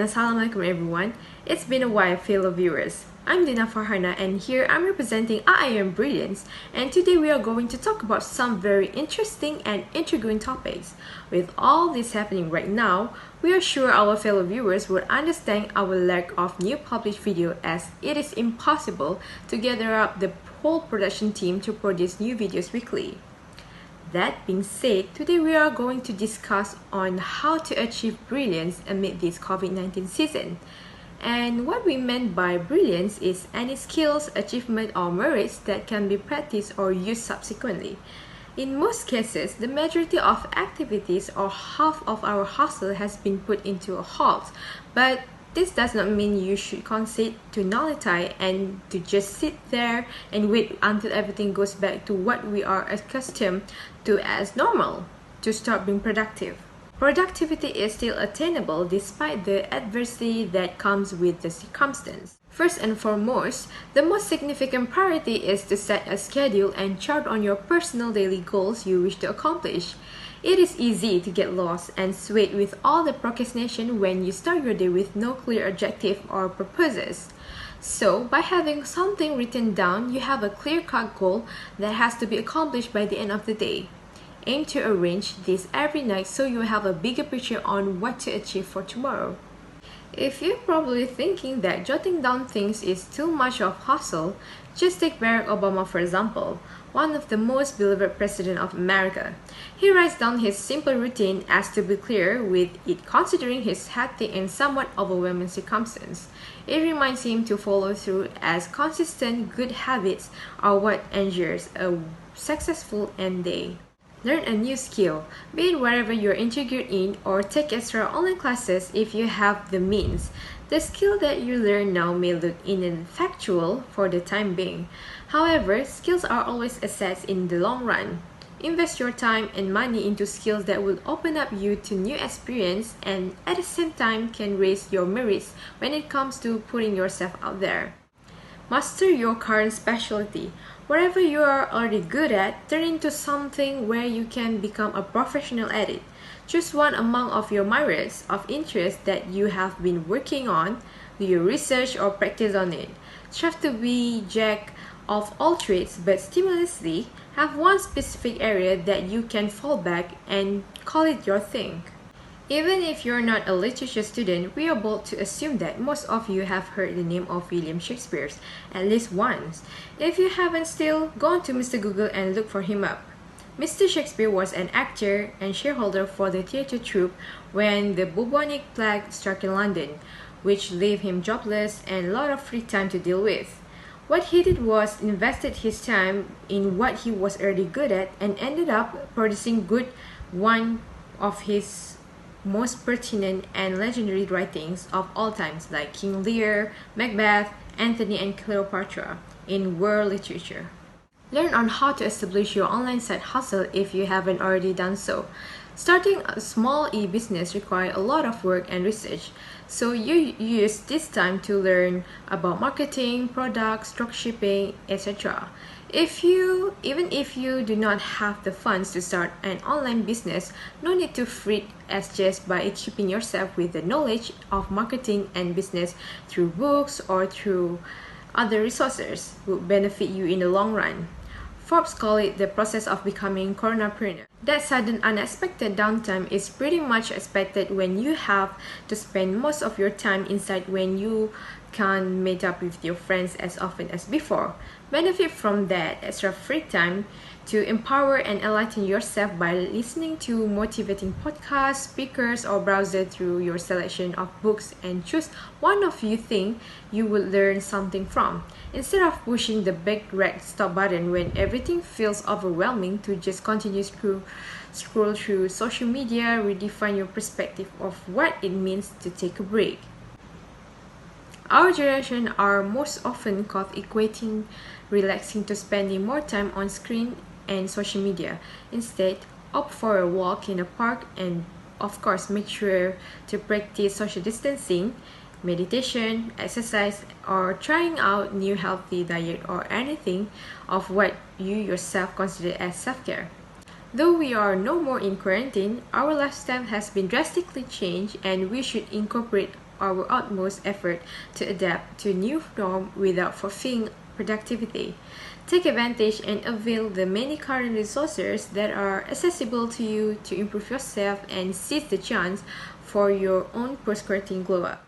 Assalamualaikum everyone. It's been a while, fellow viewers. I'm Dina Farhana and here I'm representing IIUM Brilliance, and today we are going to talk about some very interesting and intriguing topics. With all this happening right now, we are sure our fellow viewers would understand our lack of new published video, as it is impossible to gather up the whole production team to produce new videos weekly. That being said, today we are going to discuss on how to achieve brilliance amid this COVID-19 season. And what we meant by brilliance is any skills, achievement or merits that can be practiced or used subsequently. In most cases, the majority of activities or half of our hustle has been put into a halt, but this does not mean you should concede to nullify and to just sit there and wait until everything goes back to what we are accustomed to as normal to start being productive. Productivity is still attainable despite the adversity that comes with the circumstance. First and foremost, the most significant priority is to set a schedule and chart on your personal daily goals you wish to accomplish. It is easy to get lost and swayed with all the procrastination when you start your day with no clear objective or purposes. So, by having something written down, you have a clear-cut goal that has to be accomplished by the end of the day. Aim to arrange this every night so you have a bigger picture on what to achieve for tomorrow. If you're probably thinking that jotting down things is too much of hustle, just take Barack Obama for example, one of the most beloved president of America. He writes down his simple routine as to be clear with it considering his hectic and somewhat overwhelming circumstance. It reminds him to follow through as consistent good habits are what ensures a successful end day. Learn a new skill, be it whatever you're intrigued in, or take extra online classes if you have the means. The skill that you learn now may look ineffectual for the time being. However, skills are always assets in the long run. Invest your time and money into skills that will open up you to new experience and at the same time can raise your merits when it comes to putting yourself out there. Master your current specialty. Whatever you are already good at, turn into something where you can become a professional at it. Choose one among of your myriads of interests that you have been working on, do your research or practice on it. Strive to be jack of all trades, but stimulously have one specific area that you can fall back and call it your thing. Even if you're not a literature student, we are bold to assume that most of you have heard the name of William Shakespeare at least once. If you haven't still, go on to Mr. Google and look for him up. Mr. Shakespeare was an actor and shareholder for the theatre troupe when the bubonic plague struck in London, which left him jobless and a lot of free time to deal with. What he did was invested his time in what he was already good at and ended up producing one of his most pertinent and legendary writings of all times, like King Lear, Macbeth, Antony and Cleopatra in world literature. Learn on how to establish your online side hustle if you haven't already done so. Starting a small e-business requires a lot of work and research, so you use this time to learn about marketing, products, dropshipping, etc. Even if you do not have the funds to start an online business, no need to fret, as just by equipping yourself with the knowledge of marketing and business through books or through other resources will benefit you in the long run. Forbes call it the process of becoming coronapreneur. That sudden unexpected downtime is pretty much expected when you have to spend most of your time inside when you can't meet up with your friends as often as before. Benefit from that extra free time to empower and enlighten yourself by listening to motivating podcasts, speakers, or browse through your selection of books and choose one of you think you will learn something from. Instead of pushing the big red stop button when everything feels overwhelming, to just continue scroll through social media, redefine your perspective of what it means to take a break. Our generation are most often caught equating relaxing to spending more time on screen and social media. Instead, opt for a walk in a park and of course make sure to practice social distancing, meditation, exercise, or trying out new healthy diet or anything of what you yourself consider as self-care. Though we are no more in quarantine, our lifestyle has been drastically changed and we should incorporate our utmost effort to adapt to a new norm without forfeiting productivity. Take advantage and avail the many current resources that are accessible to you to improve yourself and seize the chance for your own prosperity glow up.